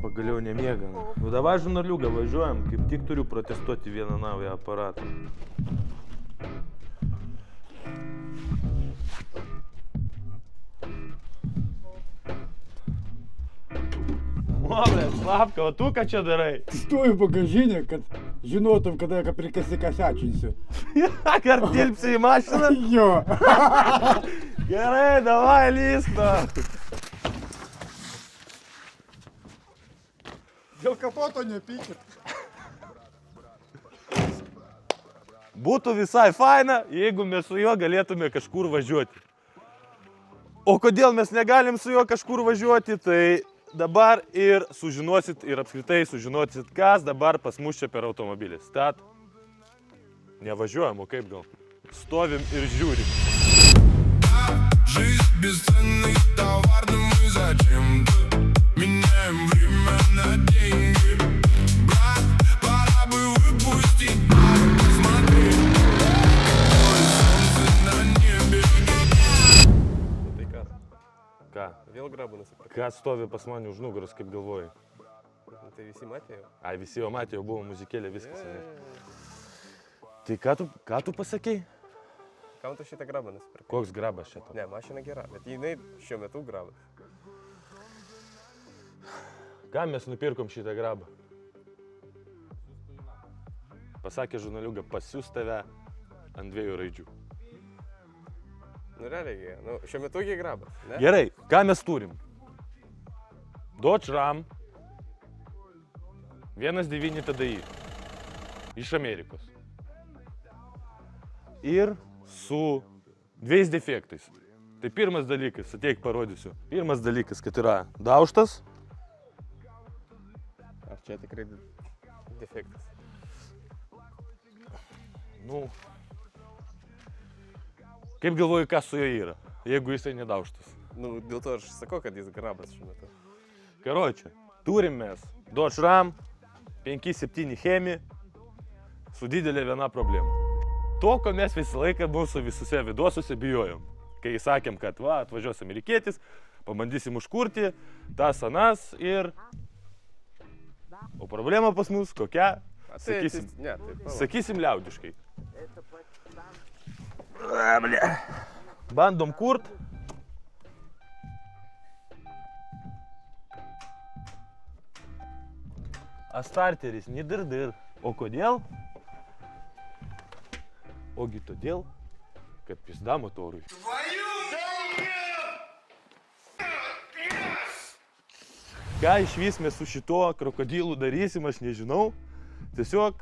Pagaliau nemiegam. Nu davai žurnaliuką važiuojam, kaip tik turiu protestuoti vieną naują aparatą. O, blėt, Slavka, o tu ką čia darai? Stoju bagažinę, kad žinotum, kada prikasikačiinsiu. Ar tilpsi į mašiną? Jo. Gerai, davai, lysk to. Dėl kapoto nepykit. Būtų visai faina, jeigu mes su juo galėtume kažkur važiuoti. O kodėl mes negalim su juo kažkur važiuoti, tai dabar ir sužinosit, ir apskritai sužinosit, kas dabar pas mus čia per automobilį. Stat. Nevažiuojam, o kaip gal? Stovim ir žiūrim. Жизнь бесценный товар, но мы зачем-то меняем время на деньги. Брат, пора бы выпустить пар, смотри, какое солнце на небе. Nu tai ką? Ką? Vėl grabą nusipirkai? Kas stovi pas mane už nugaros, kaip galvoji? Nu tai visi matė jau? Ai, visi jau matė, jau buvo muzikėlė, viskas. Tai ką tu pasakei? Kam tu šitą grabą nusipirkai? Koks grabas čia to? Ne, mašina gera, bet jinai šiuo metu grabas. Kam mes nupirkom šitą grabą? Pasakė žurnaliuga, pasiūs tave ant 2 raidžių. Nu realiai, nu šiuo metu jie grabas, ne? Gerai, ką mes turim? Dodge Ram 1.9 TDI iš Amerikos. Ir su 2 defektais. Tai pirmas dalykas, ateik parodysiu. Pirmas dalykas, kad yra daužtas. Ar čia tikrai defektas? Nu, kaip galvoju, kas su juo yra, jeigu jisai nedaužtas? Nu, dėl to aš sakau, kad jis grabas šiuo metu. Karočią, turim mes Dodge Ram 5.7 Hemi su didelė viena problema. To, ko mes visą laiką mūsų visuose viduosiuose bijojom. Kai sakėm, kad va, atvažiuos amerikietis, pabandysim užkurti, tas anas ir... O problema pas mus kokia? Sakysim liaudiškai. Bandom kurt. A starteris nedirdir. O kodėl? Ogi todėl, kad pizda motorui. Ką išvis mes su šituo krokodilu darysim, aš nežinau. Tiesiog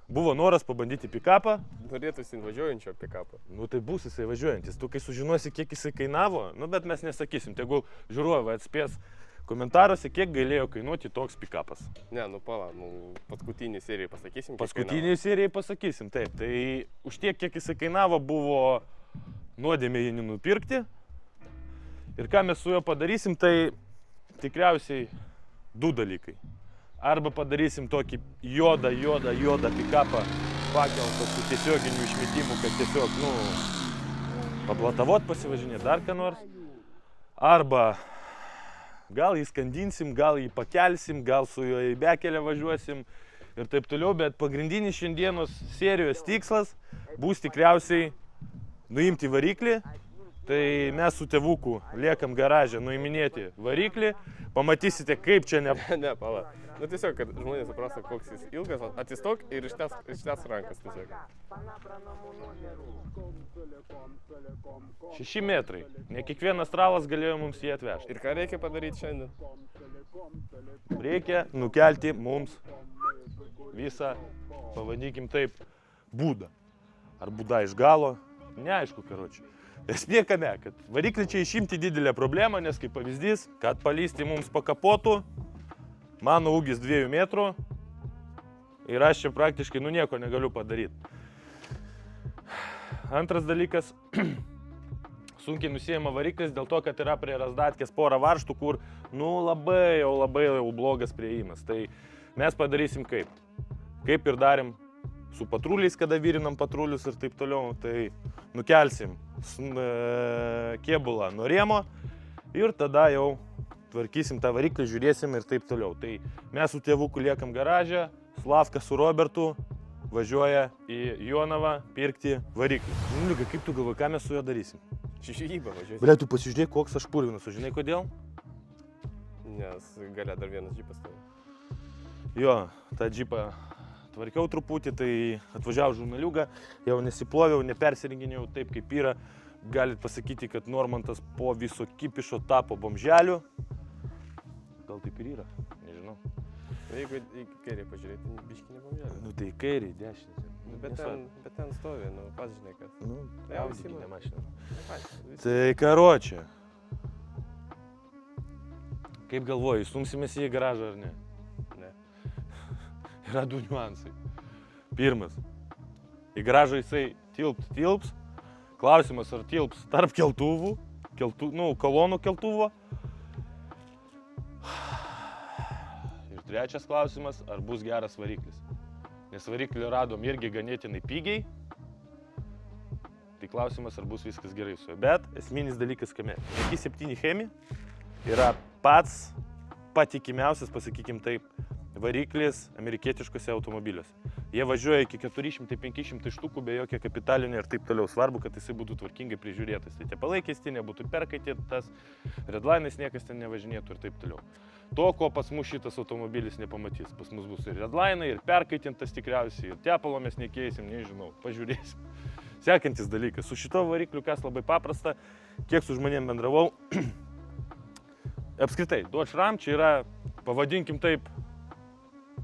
buvo noras pabandyti pikapą. Norėtųsi važiuojančio pikapą. Nu tai bus jisai važiuojantis. Tu kai sužinosi, kiek jisai kainavo, nu bet mes nesakysim. Tegul žiūrovai atspės komentaruose, kiek galėjo kainuoti toks pikapas. Ne, nu pala, nu paskutinį seriją pasakysim. Paskutinį seriją pasakysim, taip. Tai už tiek, kiek jisai kainavo, buvo nuodėmė jį nupirkti. Ir ką mes su juo padarysim, tai tikriausiai 2 dalykai. Arba padarysim tokį juodą pikapą, pakeltą su tiesioginiu išmetimu, kad tiesiog, nu, paplatavot pasivažinėti dar ką nors. Arba gal jį skandinsim, gal jį pakelsim, gal su juo į bekelę važiuosim ir taip toliau, bet pagrindinis šiandienos serijos tikslas bus tikriausiai nuimti variklį. Tai mes su tėvuku liekam garaže nuiminėti variklį, pamatysite, kaip čia Ne, pala. Nu tiesiog, kad žmonės suprastų, koks jis ilgas, atsistok ir ištęs rankas tiesiog. 6 metrai. Ne kiekvienas tralas galėjo mums jį atvežti. Ir ką reikia padaryti šiandien? Reikia nukelti mums visą, pavadinkim taip, būdą. Ar būda iš galo, neaišku, karočiui. Esmė kame, kad variklį čia išimti didelę problemą, nes kaip pavyzdys, kad palysti mums po kapotu, mano ūgis 2 metrų ir aš čia praktiškai nieko negaliu padaryti. Antras dalykas, sunkiai nusiejama variklis dėl to, kad yra prie razdatkės porą varžtų, kur labai jau blogas priėjimas. Tai mes padarysim kaip? Kaip ir darėm su patruliais, kada virinam patrulius ir taip toliau, tai nukelsim kėbulą nuo rėmo ir tada jau tvarkysim tą variklį, žiūrėsim ir taip toliau. Tai mes su tėvuku liekam garaže, Slavka su Robertu važiuoja į Jonavą pirkti variklį. Nu, Liuga, kaip tu galvoji, ką mes su juo darysim? Žyžybą važiuosi. Bля, tu pasižiūrėk, koks aš purvinas, o žinai kodėl? Nes galia dar vienas džipas tavo. Jo, tą džipą tvarkiau truputį, tai atvažiavau žurnaliuką, jau nesiploviau, nepersirenginėjau taip kaip yra. Galit pasakyti, kad Normantas po viso kipišo tapo bomželiu. Gal taip ir yra, nežinau. Jeigu į kairį pažiūrėti, biškį nebomželė. Nu tai kairį, dešinį. Bet ten stovi, nu, pats žinai kas. Nu, Audi mašina. Tai Tai karočią. Kaip galvoji, stumsimės į garažą ar ne? ne. Yra du niuansai. Pirmas. Į garažą jisai tilps. Klausimas, ar tilps tarp keltuvų, kolonų keltuvo. Ir trečias klausimas, ar bus geras variklis. Nes variklį radom irgi ganėtinai pigiai. Tai klausimas, ar bus viskas gerai su juo. Bet esminis dalykas kame. 5.7 Hemi yra pats patikimiausias, pasakykim taip, variklis amerikietiškose automobiliuose. Jie važiuoja iki 400-500 štukų be jokio kapitalinio ir taip toliau. Svarbu, kad jisai būtų tvarkingai prižiūrėtas. Tai tepalai keisti, nebūtų perkaitytas, redline'ais niekas ten nevažinėtų ir taip toliau. To, ko pas mus šitas automobilis nepamatys. Pas mus bus ir redline'ai, ir perkaitintas tikriausiai, ir tepalo mes nekeisim, nežinau, pažiūrėsim. Sekantis dalykas. Su šito varikliu kas labai paprasta, kiek su žmonėm bendravau. Apskritai, Dodge Ram čia yra, pavadinkim taip,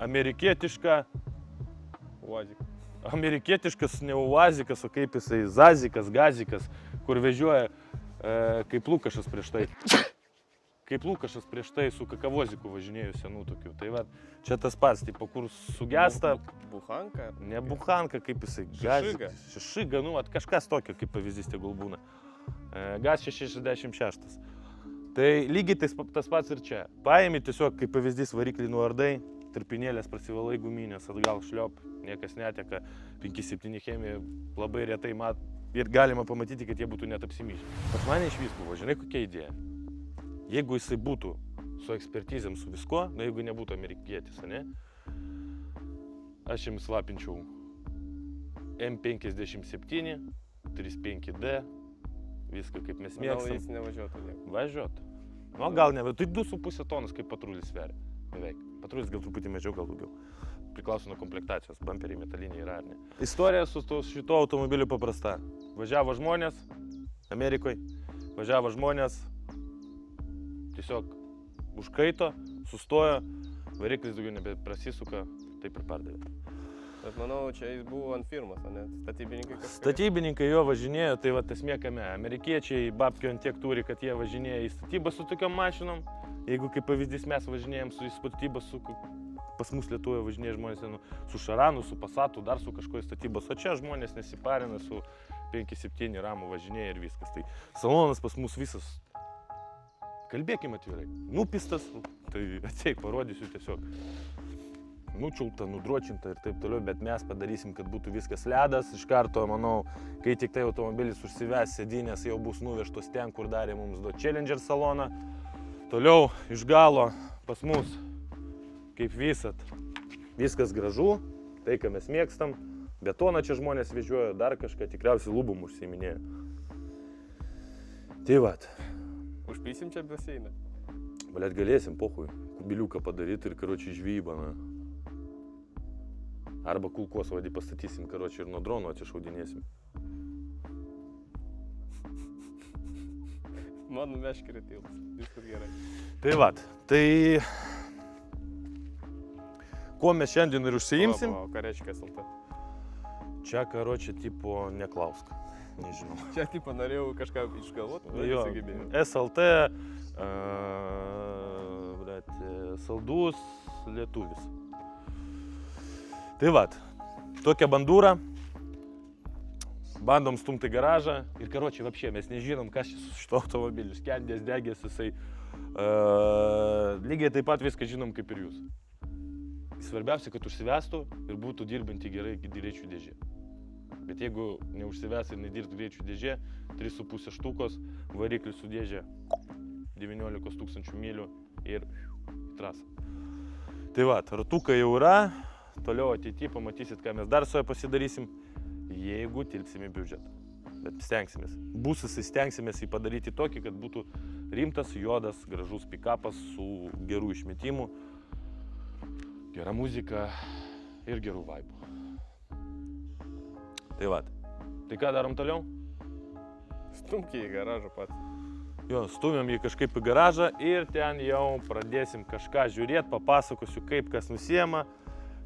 amerikietiška, amerikietiškas ne uazikas, o kaip jisai zazikas, gazikas, kur vežioja kaip Lukašas prieš tai. Kaip Lukašas prieš tai su kakavoziku važinėjų senų tokių. Tai va, čia tas pats, tipo, kur sugesta. Buchanka? Ne buchanka, kaip jisai. Šešiga. Šešiga, nu, kažkas tokio, kaip pavyzdys tegul būna. Gaz 66. Tai lygiai tas pats ir čia. Paėmi tiesiog, kaip pavyzdys, variklį nuardai, tarpinėlės prasivalai guminės, atgal šliop, niekas neteka. 5.7 Hemi labai retai ir galima pamatyti, kad jie būtų net apsimyšę. Pas mane iš vis buvo, žinai kokia idėja? Jeigu jisai būtų su ekspertizėm, su visko, na jeigu nebūtų amerikietis, ne? Aš jums lapinčiau M57, 35D, viską kaip mes mėgstam. Manau, jis nevažiuotų nieko. Važiuotų. Nu, gal ne, bet tai 2,5 tonos kaip patrulis sveria. Beveik. Patrulis gal truputį mažiau, gal daugiau. Priklauso nuo komplektacijos, bumperiai metaliniai yra ar ne. Istorija su šito automobiliu paprasta. Važiavo žmonės Amerikoje, važiavo žmonės, tiesiog užkaito, sustojo, variklis daugiau nebeprasisuka, taip ir pardavė. Bet manau, čia jis buvo ant firmos, o ne? Statybininkai kažkaip. Statybininkai jo važinėjo, tai va esmė kame. Amerikiečiai babkių ant tiek turi, kad jie važinėja į statybą su tokiom mašinom. Jeigu kaip pavyzdys mes važinėjom su statybą, pas mus Lietuvoje važinėja žmonės su Šaranu, su Passatu, dar su kažkokiu statybos, o čia žmonės nesiparina su 5.7 Ramu važinėja ir viskas. Tai salonas pas mus visas, kalbėkim atvirai, nupistas, tai atseit parodysiu tiesiog. Nučiulta, nudročinta ir taip toliau, bet mes padarysim, kad būtų viskas ledas. Iš karto, manau, kai tik tai automobilis užsives, sėdynės jau bus nuvežtos ten, kur darė mums Dodge Challenger saloną. Toliau iš galo pas mus, kaip visat, viskas gražu, tai, ką mes mėgstam. Betoną čia žmonės vežiojo, dar kažką, tikriausiai lubom užsiiminėjo. Tai vat. Užpysim čia baseiną. Blet, galėsim, pohui, kubiliuką padaryti ir, karočiui, žvejybą, na. Arba kulkos vadį pastatysim, karočiui, ir nuo drono atsišaudinėsim. Man numešk ir tilps, viskas gerai. Tai vat, tai... Kuo mes šiandien ir užsiimsim? O ką reiškia SLT? Čia, karočiui, tipo, neklausk. Nežinau. Čia tipo norėjau kažką išgalvoti, bet Jo, nesugebėjau. SLT, saldus lietuvis. Tai vat, tokia bandūra, bandom stumti garažą ir karočiui, vapšė, mes nežinom, kas čia su šito automobiliu, skendės, degės, jisai. Lygiai taip pat viską žinom kaip ir jūs. Svarbiausia, kad užsivestų ir būtų dirbanti gerai greičių dėžė. Bet jeigu neužsives ir nedirbtų greičių dėžė, 3,5 štukos, variklis su dėžė 19 tūkstančių mylių ir į trasą. Tai va, ratukai jau yra, toliau ateityje pamatysit, ką mes dar su juo pasidarysim, jeigu tilpsim į biudžetą. Bet stengsimės. Busas stengsimės jį padaryti tokį, kad būtų rimtas, juodas, gražus pick-upas su gerų išmetimų, gera muzika ir gerų vaibų. Tai va, tai ką darom toliau? Stumk į garažą pats. Jo, stumiam jį kažkaip į garažą ir ten jau pradėsim kažką žiūrėti, papasakosiu, kaip kas nusiema,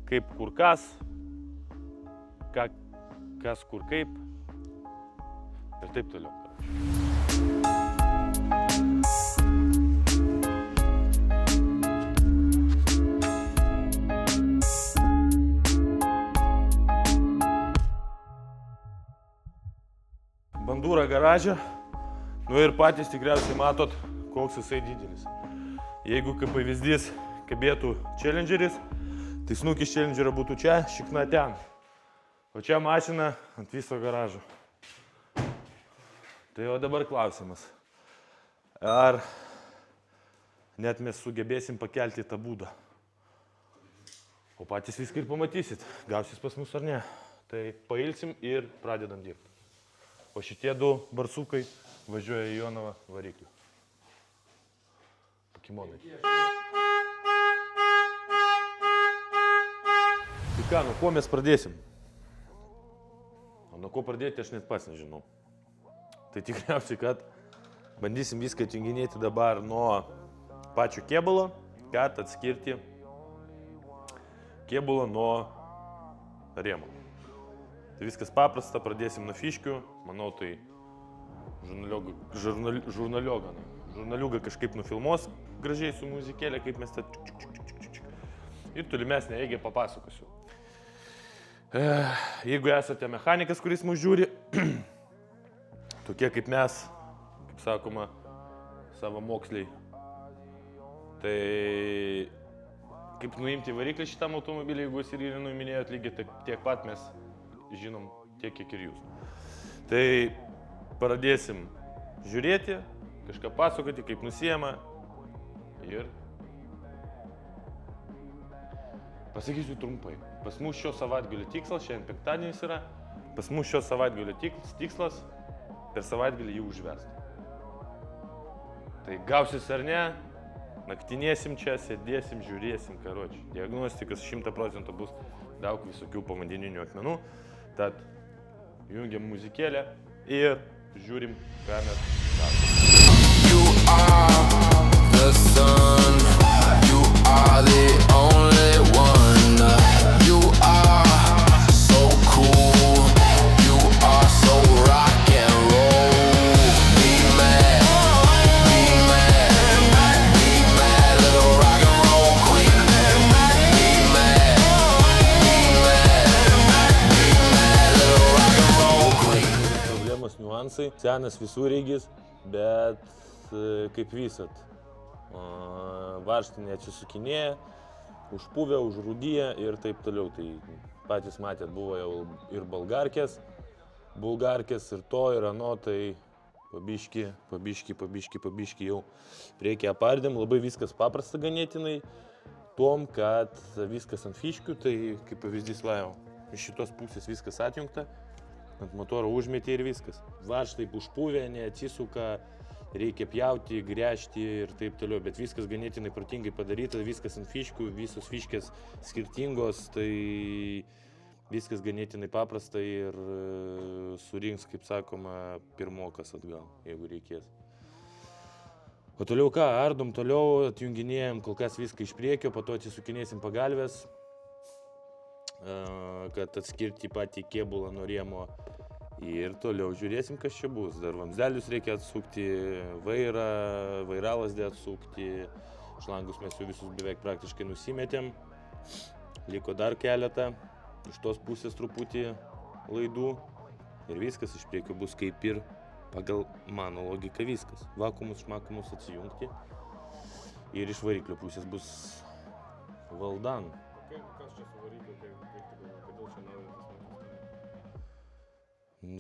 kaip kur kas kur kaip ir taip toliau. Bandūra garaže. Nu ir patys tikriausiai matot, koks jisai didelis. Jeigu kaip pavyzdys kabėtų Challengeris, tai snukis Challengerio būtų čia, šikna ten. O čia mašina ant viso garažo. Tai o dabar klausimas. Ar net mes sugebėsim pakelti tą būdą? O patys viską ir pamatysit, gausis pas mus ar ne. Tai pailsim ir pradedam dirbti. O šitie du barsukai važiuoja į Jonavą variklių. Pokemonai. Tai ką, nuo ko mes pradėsim? O nuo ko pradėti aš net pats nežinau. Tai tikriausiai, kad bandysim viską atjunginėti dabar nuo pačio kėbulo, kad atskirti kėbulą nuo rėmo. Tai viskas paprasta, pradėsim nuo fiškių, manau tai žurnaliogą kažkaip nufilmuos gražiai su muzikėlė, kaip mes tą ir tolimesnę eigą papasakosiu. Jeigu esate mechanikas, kuris mus žiūri, tokie kaip mes, kaip sakoma, savo moksliai, tai kaip nuimti variklį šitam automobilį, jeigu jūs ir nuiminėjot lygiai tiek pat mes žinom tiek, kiek ir jūs. Tai pradėsim žiūrėti, kažką pasakoti, kaip nusiema ir pasakysiu trumpai. Pas mus šio savaitgalio tikslas, šiandien penktadienis yra, pas mus šio savaitgalio tikslas per savaitgalį jį užvesti. Tai gausis ar ne, naktinėsim čia, sėdėsim, žiūrėsim, karoči. Diagnostikas 100% bus daug visokių povandeninių akmenų. Tad jungiam muzikėlę ir žiūrim, ką mes darom. You are the sun, you are the only one. You are so cool, you are so rock and roll. Be mad, little rock and roll queen. Be mad, little rock and roll queen. Problemos niuansai, senas visureigis, bet kaip visat, varžtinė atsisukinėja, užpuvę, užrūdyja ir taip toliau. Tai patys matėt, buvo jau ir bulgarkės ir to, ir ano, tai pabiški jau priekį apardėm. Labai viskas paprasta ganėtinai, tom, kad viskas ant fiškių, tai kaip pavyzdys va jau, iš šitos pusės viskas atjungta, ant motoro užmetė ir viskas. Varžtai užpuvę, neatsisuka, reikia pjauti, gręžti ir taip toliau, bet viskas ganėtinai protingai padaryta, viskas ant fiškių, visos fiškės skirtingos, tai viskas ganėtinai paprasta ir surinks, kaip sakoma, pirmokas atgal, jeigu reikės. O toliau ką, ardom toliau, atjunginėjom kol kas viską iš priekio, po to atsisukinėsim pagalvės, kad atskirti patį kėbulą nuo rėmo. Ir toliau žiūrėsim, kas čia bus. Dar vamzdelius reikia atsukti, vairalasdį atsukti, šlangus mes jau visus beveik praktiškai nusimetėm. Liko dar keletą, iš tos pusės truputį laidų ir viskas iš priekio bus kaip ir pagal mano logiką viskas. Vakuumus, šmakumus atsijungti ir iš variklio pusės bus valdan. Kas čia su varikliu, kodėl čia naujas?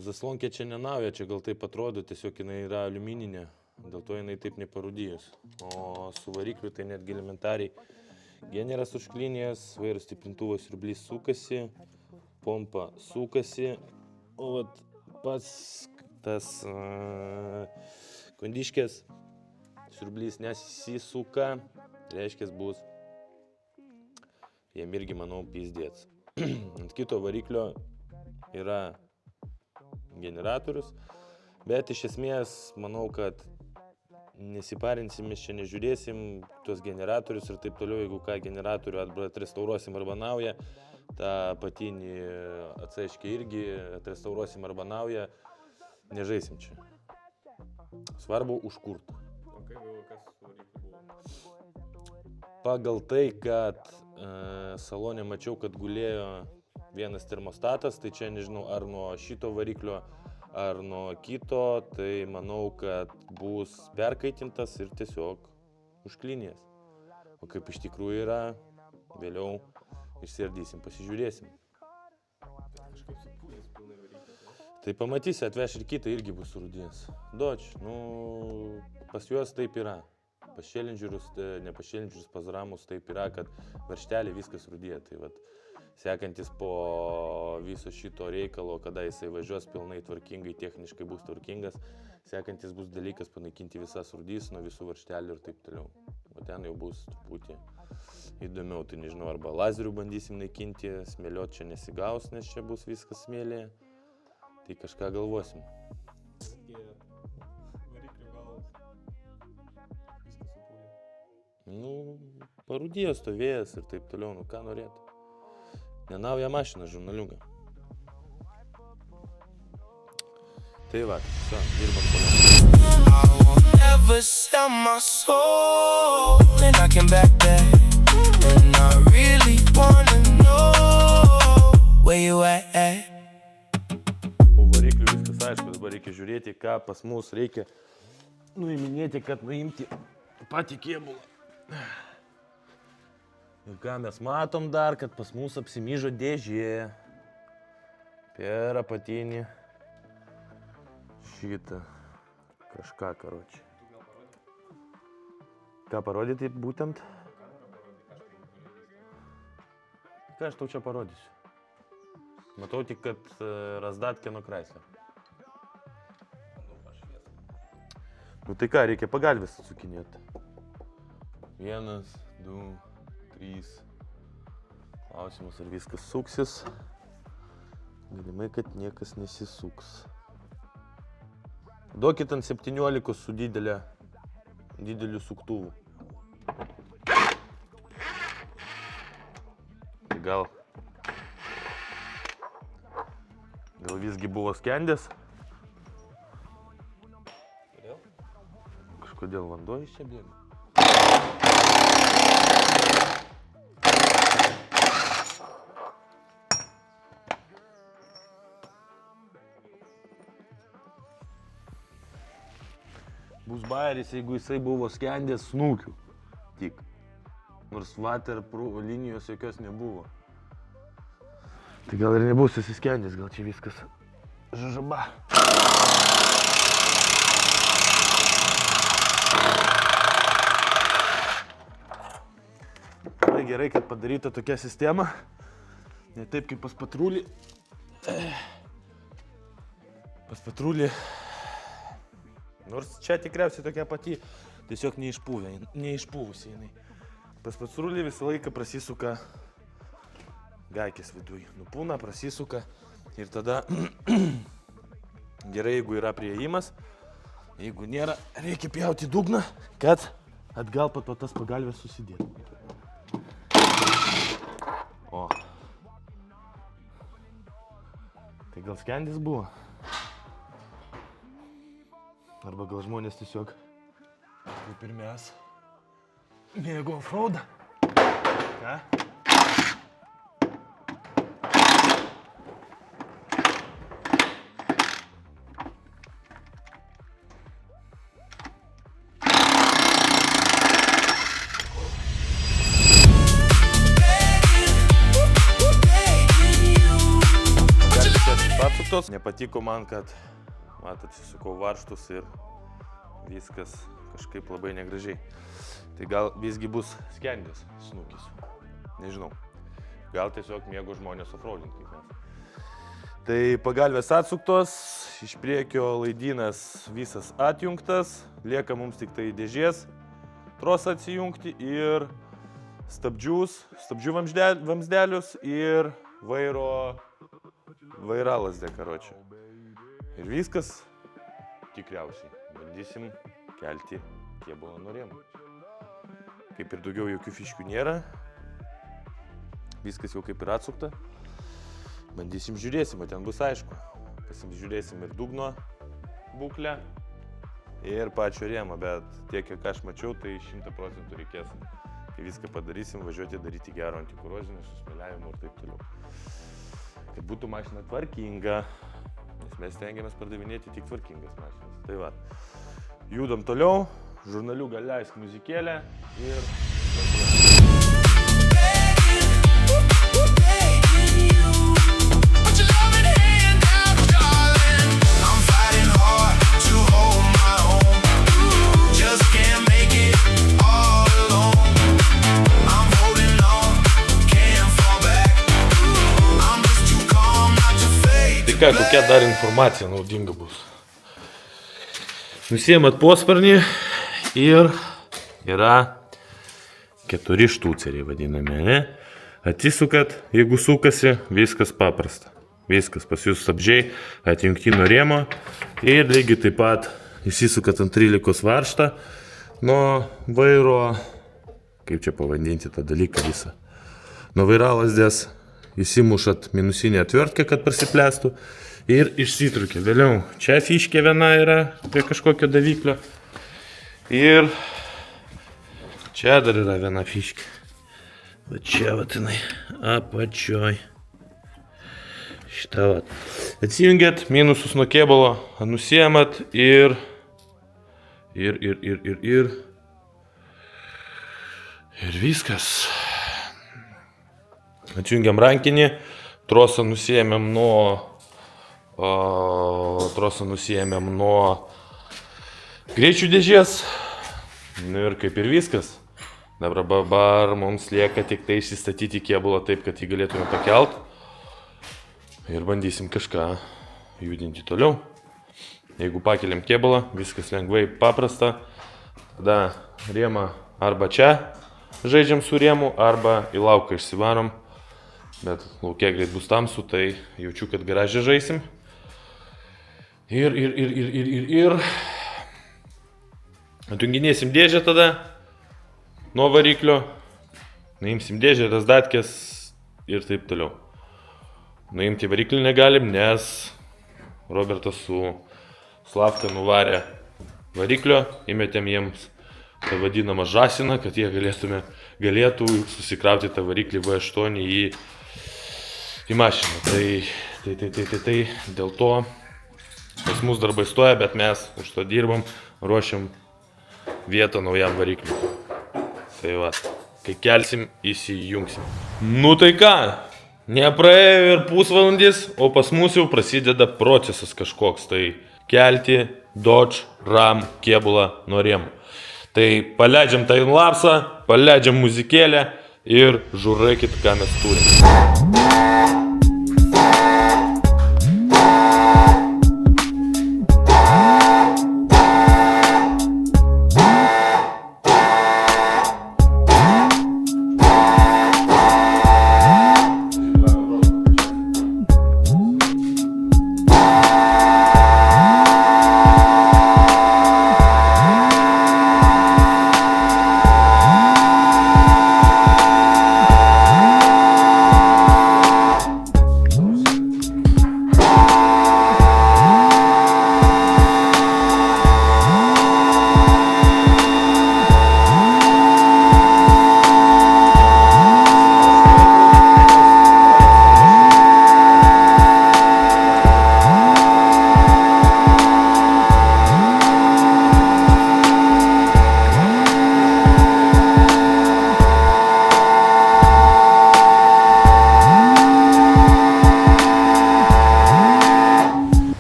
Zaslonkė čia nenauja, čia gal taip atrodo, tiesiog jinai yra aliumininė, dėl to jinai taip neparūdijus. O su varikliu tai netgi elementariai. Generas užklinės, vairo stiprintuvas siurblys sukasi, pompa sukasi, o vat pats tas kondiškės siurblys nesisuka, reiškia bus jiem irgi, manau, pizdėts. Ant kito variklio yra generatorius, bet iš esmės manau, kad nesiparinsim, mes čia nežiūrėsim tuos generatorius ir taip toliau, jeigu ką generatorių atrestauruosim arba naują, tą patinį atsaiškiai irgi atrestauruosim arba naują, nežaisim čia. Svarbu užkurt. O kaip jau kas su varikliu buvo? Pagal tai, kad salone mačiau, kad gulėjo vienas termostatas, tai čia nežinau ar nuo šito variklio, ar nuo kito, tai manau, kad bus perkaitintas ir tiesiog užklinės. O kaip iš tikrųjų yra, vėliau išsiardysim, pasižiūrėsim. Kažkaip supūlės pilnai variklis. Tai pamatysi, atveš ir kitą irgi bus surūdės. Dodge, nu, pas juos taip yra. Pas Challengerus, ne pas Challengerus, pas Ramus taip yra, kad varžtelė viskas rūdėja. Tai vat, sekantis po viso šito reikalo, kada jisai važiuos pilnai tvarkingai, techniškai bus tvarkingas, sekantis bus dalykas panaikinti visas rūdys nuo visų varžtelių ir taip toliau. O ten jau bus truputį įdomiau, tai nežinau, arba lazerių bandysim naikinti, smėliot čia nesigaus, nes čia bus viskas smėlėje. Tai kažką galvosim. Nu, parūdėjo stovėjęs ir taip toliau, nu ką norėtų. Nenauja mašina, žurnaliuga. Tai va, so, dirbam toliau. I will never sell my soul, and I can back that. And I really wanna know where you at. Po variklių viskas aišku, dabar reikia žiūrėti, ką pas mus reikia nuiminėti, kad nuimti patį kėbulą. Ir ką mes matom dar, kad pas mus apsimyžo dėžė per apatinį šitą kažką, karočią. Ką parodyti būtent? Ką aš tau čia parodysiu? Matau tik, kad razdatkę nuo Chrysler. Nu tai ką, reikia pagalvės atsukinėti. 1, 2, 3. Klausimas, ar viskas suksis. Galimai, kad niekas nesisuks. Duokit ant 17 su dideliu suktuvu. Gal visgi buvo skendęs? Kodėl? Kažkodėl vanduo iš čia bėga. Bus bajeris, jeigu jisai buvo skendęs snūkių tik. Nors water linijos jokios nebuvo. Tai gal ir nebus susiskendęs, gal čia viskas žažaba. Tai gerai, kad padaryta tokia sistema. Ne taip kaip pas patrulį. Pas patrulį. Nors čia tikriausiai tokia pati, tiesiog neišpūvusi jinai. Pas patrulį visą laiką prasisuka gaikės viduj. Nupūna, prasisuka ir tada gerai, jeigu yra priėjimas. Jeigu nėra, reikia pjauti dugną, kad atgal po to tas pagalvės susidėtų. O. Tai gal skendis buvo? Arba gal žmonės tiesiog, kaip ir mes, mėgo offroadą. Ką? Atsuktos. Nepatiko man, kad, matot, įsukau varžtus ir viskas kažkaip labai negražiai. Tai gal visgi bus skendęs snukis. Nežinau. Gal tiesiog mėgo žmonės offroadinti kaip mes. Tai pagalvės atsuktos, iš priekio laidynas visas atjungtas, lieka mums tik tai dėžės trosą atsijungti ir stabdžių vamzdelius ir vairalasdę, karočią. Ir viskas tikriausiai. Bandysim kelti kėbulą nuo rėmų. Kaip ir daugiau jokių fiškių nėra. Viskas jau kaip ir atsukta. Bandysim žiūrėsim, o ten bus aišku. Pasižiūrėsim ir dugno būklę ir pačio rėmą, bet tiek, kiek aš mačiau, tai 100% reikės, kai viską padarysim, važiuoti daryti gero antikorozinio, su smėliavimu ir taip toliau. Kad būtų mašina tvarkinga, nes mes stengiamės pardavinėti tik tvarkingas mašinas. Tai va, judam toliau, žurnaliuką leisk muzikėlę ir... Tai ką, kokia dar informacija naudinga bus? Nusiemat posparnį ir yra 4 štuceriai vadinami, ne? Atsisukat, jeigu sukasi, viskas paprasta. Viskas, pas jūs stabdžiai atjungti nuo rėmo ir lygiai taip pat įsisukat ant 13 varžtą nuo vairo, kaip čia pavadinti tą dalyką visą, nuo vairalazdės įsimušat minusinę atvertkę, kad prasiplėstų ir išsitrukia. Vėliau čia fiškė viena yra prie kažkokio daviklio ir čia dar yra viena fiškė. Va čia vat jinai apačioj. Šitą vat. Atsijungiat minusus nuo kėbulo, nusiemat ir viskas. Atjungiam rankinį, trosą nusiėmėm nuo greičių dėžės. Nu ir kaip ir viskas. Dabar mums lieka tik tai išsistatyti kėbulą taip, kad jį galėtume pakelt. Ir bandysim kažką judinti toliau. Jeigu pakeliam kėbulą, viskas lengvai paprasta. Tada rėmą arba čia žaidžiam su rėmu, arba į lauką išsivarom. Bet laukia greit bus tamsu, tai jaučiu, kad garaže žaisim. Ir atjunginėsim dėžę tada nuo variklio. Nuimsim dėžę, razdatkės ir taip toliau. Nuimti variklį negalim, nes Robertas su Slavka nuvarė variklio, įmetėm jiems tą vadinamą žąsiną, kad jie galėtų susikrauti tą variklį V8 į mašiną. Tai dėl to pas mus darbai stoja, bet mes už to dirbam, ruošiam vietą naujam varikliui. Tai va, kai kelsim, įsijungsim. Nu tai ką, nepraėjo ir pusvalandis, o pas mus jau prasideda procesas kažkoks. Tai kelti Dodge Ram kėbulą nuo rėmų. Tai paleidžiam timelapsą, paleidžiam muzikėlę ir žiūrėkit, ką mes turim.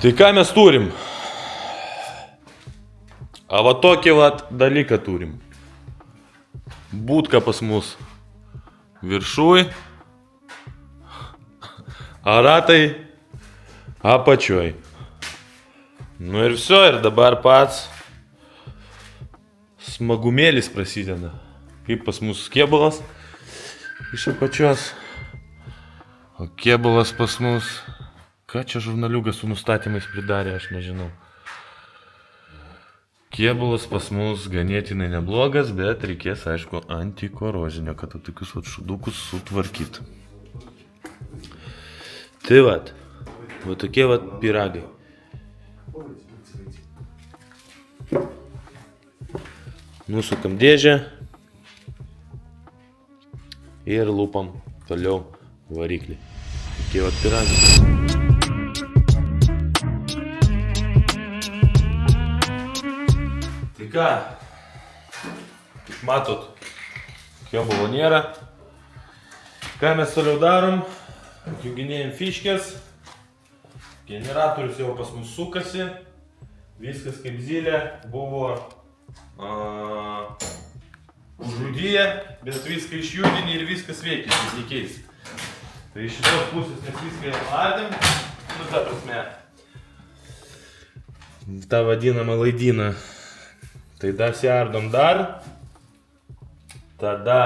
Tai ką mes turim? А вот tokį vat dalyką turim. Būtka pas mus viršui, a ratai apačioj. Nu ir viso, ir dabar pats smagumėlis prasideda. Kaip pas mus kėbulas iš apačios. O kėbulas pas mus... Ką čia žurnaliukas su nustatymais pridarė, aš nežinau. Kėbulas pas mus ganėtinai neblogas, bet reikės, aišku, antikorozinio, kad tokius šudukus sutvarkyti. Tai vat tokie vat pyragai. Nusukam dėžę ir lūpam toliau variklį. Tokie vat pyragai. Tai ką, kaip matot, kėbulo nėra. Ką mes toliau darom? Atjunginėjam fiškės. Generatorius jau pas mus sukasi. Viskas kaip zylė. Buvo užrūdyje, bet viską išjudinį ir viskas veikia, kaip nekeis. Tai iš šitos pusės mes viską jau ardėm. Nu, ta prasme, tą vadinamą laidyną. Tai dasiardom dar. Tada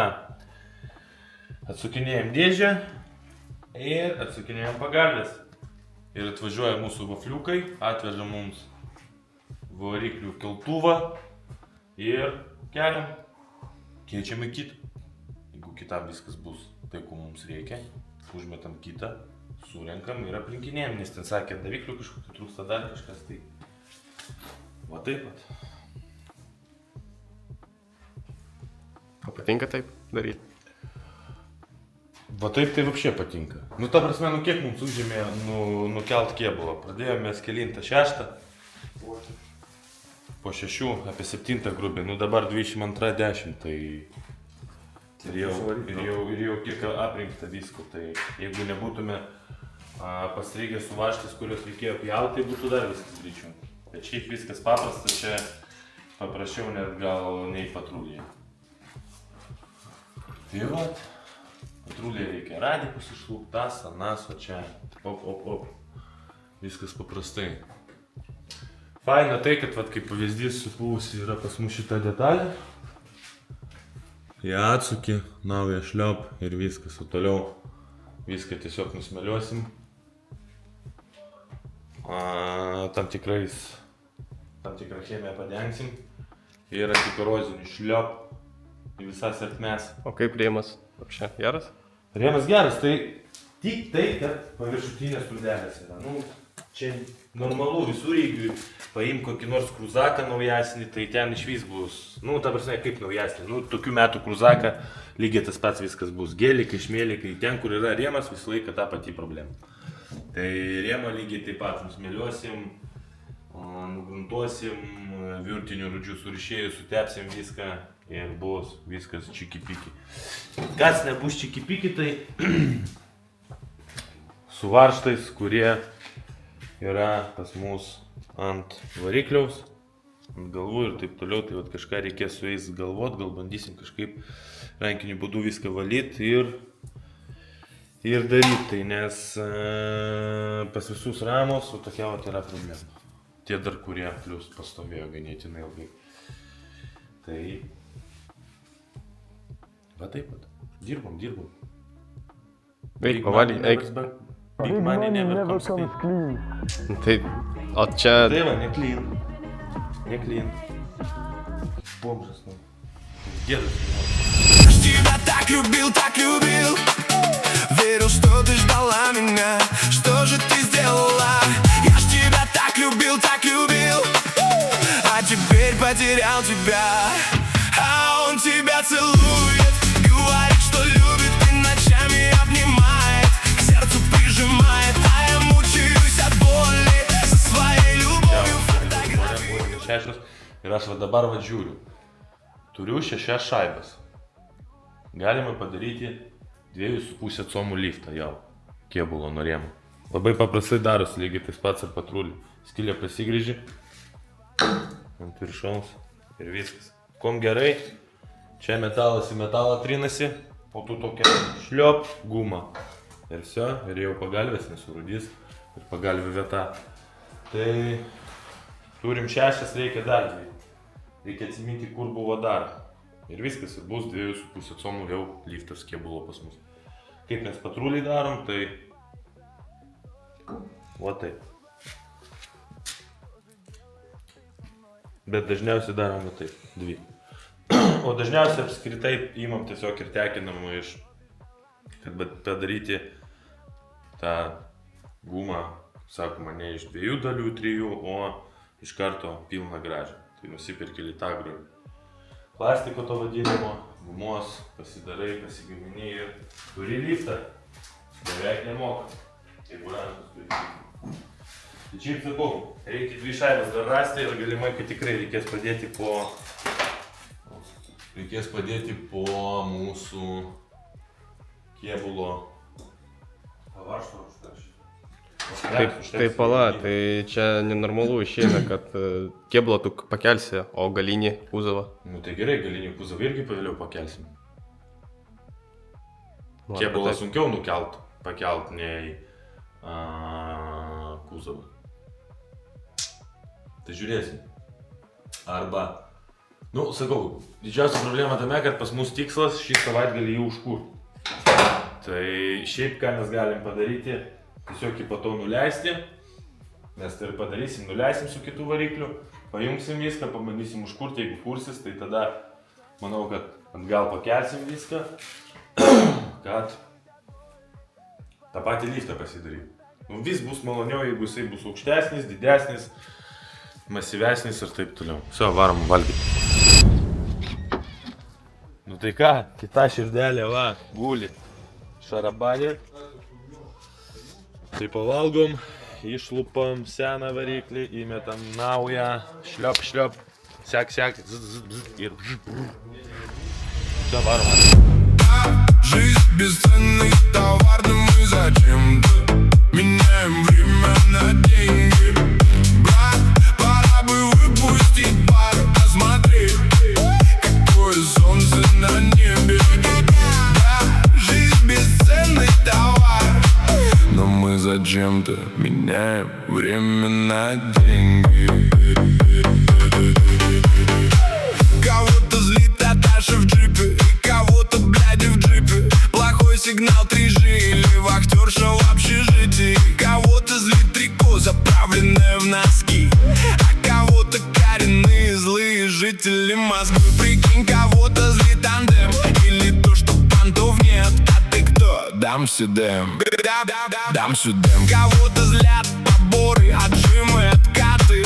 atsukinėjam dėžę ir atsukinėjam pagalves. Ir atvažiuoja mūsų vafliukai, atveža mums variklių keltuvą ir keliam. Keičiam į kitą. Jeigu kitam viskas bus tai, ko mums reikia, užmetam kitą, surenkam ir aplinkinėjam, nes ten sakė, daviklių kažkokių trūksta dar kažkas, tai va taip pat. O patinka taip daryti? Va taip tai vapšė patinka. Nu ta prasme, nu kiek mums užėmė nukelt kėbulą. Pradėjome mes kelintą 6. Po 6, apie 7 grubiai. Nu dabar 22:10, tai ir jau kiek aprinkta visko. Tai jeigu nebūtume pastrigę su vaštais, kurios reikėjo pjauti, tai būtų dar viskas greičiau. Bet šiaip viskas paprasta, čia paprasčiau net gal nei patrulėje. Tai vat, patrulėje reikia radikus išlūkti, tas, anas, o čia op. Viskas paprastai. Faina tai, kad vat, kaip pavyzdys supuvusi yra pas mus šita detalė. Ją atsuki, naują šliop ir viskas, o toliau viską tiesiog nusmeliuosim. Tam tikrą chemiją padengsim ir antikorozinį šliop į visas ertmes. O kaip rėmas? Apšė, geras? Rėmas geras, tai tik tai, kad paviršutinės krūdelės yra. Nu, čia normalu visur, jeigu paim kokį nors kruzaką naujasnį, tai ten išvis bus, nu, ta prasme, kaip naujasnį, nu, tokių metų kruzaką lygiai tas pats viskas bus. Gėlikai, šmėlikai, ten, kur yra rėmas, visą laiką ta pati problema. Tai rėmą lygiai taip pat nusmėliuosim, nugruntuosim, virtinių rūdžių surišėjų, sutepsim viską. Ir bus viskas čiki-piki. Kas nebus čiki-piki, tai su varžtais, kurie yra pas mus ant varikliaus, ant galvų ir taip toliau. Tai vat kažką reikės su jais galvot, gal bandysim kažkaip rankiniu būdu viską valyti ir daryti. Tai nes pas visus ramos, o tokia vat yra problema. Tie dar, kurie plius pastovėjo ganėtinai ilgai. Tai va taip pat. Dirbam. Eik, pavalgyk, eik. Big money never comes clean. Tai, o čia... Tai va, ne clean. Бомжас, ну. Дедушка. Я ж тебя так любил, верил, что ты ждала меня. Что же ты сделала? Я ж тебя так любил, а теперь потерял тебя. А он тебя целует, говорит, что любит и ночами обнимает, к сердцу прижимает, а я мучаюсь от боли со своей любовью фотографируешь. Ir aš va dabar va žiūriu. Turiu 6 šaibas. Galima padaryti 2,5 comų liftą jau. Kėbulo nuo rėmų. Labai paprastai darosi, lygiai tas pats ir patrulį. Skylę prasigrįži. ant viršaus ir viskas. Kom gerai, čia metalas į metalą trinasi, o tu tokia šliop guma. Ir viso, ir jau pagalvės nesurudys, ir pagalvių vieta. Tai turim 6, reikia dar 2. Reikia atsiminti, kur buvo dar. Ir viskas, ir bus 2,5 conų jau liftas kėbulo pas mus. Kaip mes patruliai darom, tai va taip. Bet dažniausiai darom va taip, 2. O dažniausiai apskritai įmam tiesiog ir tekinam iš, kad padaryti tą gumą, sakoma, ne iš 2 dalių, 3, o iš karto pilną gražią. Tai nusipirki litagro plastiko to vadinamo, gumos, pasidarai, pasigamini ir turi liftą. Beveik nemoka. Jeigu rankas turi liftą. Tai čia ir sakau, reikia 2 šaibas dar rasti ir galimai, kad tikrai reikės padėti po mūsų kėbulo pavaršto užtaršį. Tai pala, tai čia nenormalu išeina, kad kėbulą tu pakelsi, o galinį kuzovą. Nu tai gerai, galinį kuzovą irgi pavėliau pakelsim. Kėbulą sunkiau pakelt nei kuzovą. Tai žiūrėsim. Arba, nu sakau, didžiausia problema tame, kad pas mus tikslas šį savaitgalį jį užkurti. Tai šiaip ką mes galim padaryti, tiesiog jį po to nuleisti, mes tai ir padarysim, nuleisim su kitų variklių, pajungsim viską, pabandysim užkurti, jeigu kursis, tai tada manau, kad atgal pakelsim viską, kad tą patį liftą pasidaryti. Nu, vis bus maloniau, jeigu jisai bus aukštesnis, didesnis, masyvesnis ir taip toliau. Viso, varom valgyti. Nu tai ką, kita širdelė, va, guli šarabanė. Tai pavalgom, išlupam seną variklį, įmetam naują, šliop, sek, ir все, varom. Жизнь бесценный товар, но мы зачем-то меняем время на деньги. Брат, пора бы выпустить пар, посмотри, какое солнце на небе. Да, жизнь бесценный товар, но мы зачем-то меняем время на деньги. Кого-то злит Наташа в джипе, и кого-то бляди в джипе. Плохой сигнал 3G или вахтерша в общежитии. Кого-то злит трико, заправленное в носки, а кого-то коренные злые жители Москвы. Прикинь, кого-то злит тандем или то, что понтов нет. А ты кто? Дам сюдем. Дам сюдем. Кого-то злят поборы, отжимы, откаты,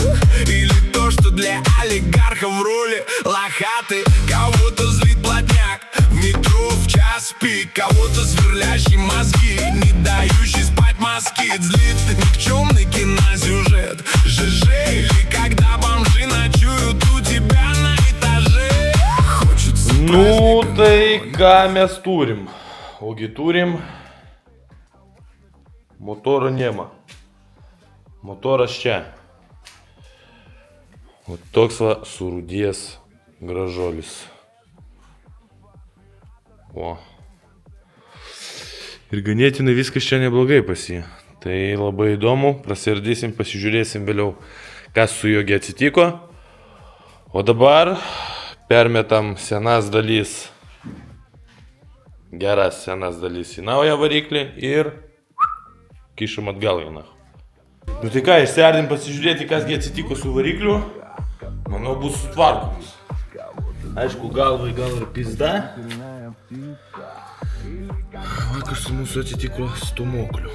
или то, что для олигархов в роли лохаты. Кого-то злит плотняк в метро в час пик. Кого-то сверлящий мозги, не дающий спать москит. Злит никчемный киносюжет ЖЖ, или когда бомжи ночуют у тебя на этаже. Хочется Nu tai ką mes turim? Ogi turim motoro nema. Motoras čia. O toks va surūdėjęs gražuolis. O. Ir ganėtinai viskas čia neblogai pas jį. Tai labai įdomu, prasiardysim, pasižiūrėsim vėliau, kas su juo atsitiko. O dabar permetam senas dalis, geras senas dalis į naują variklį ir kišam atgal vieną. Nu tai ką, išsiardim pasižiūrėti, kasgi atsitiko su varikliu. Manau, bus sutvarkomas. Aišku, galvai gal ir pizda. Va, kas su mūsų atsitiko stumokliu.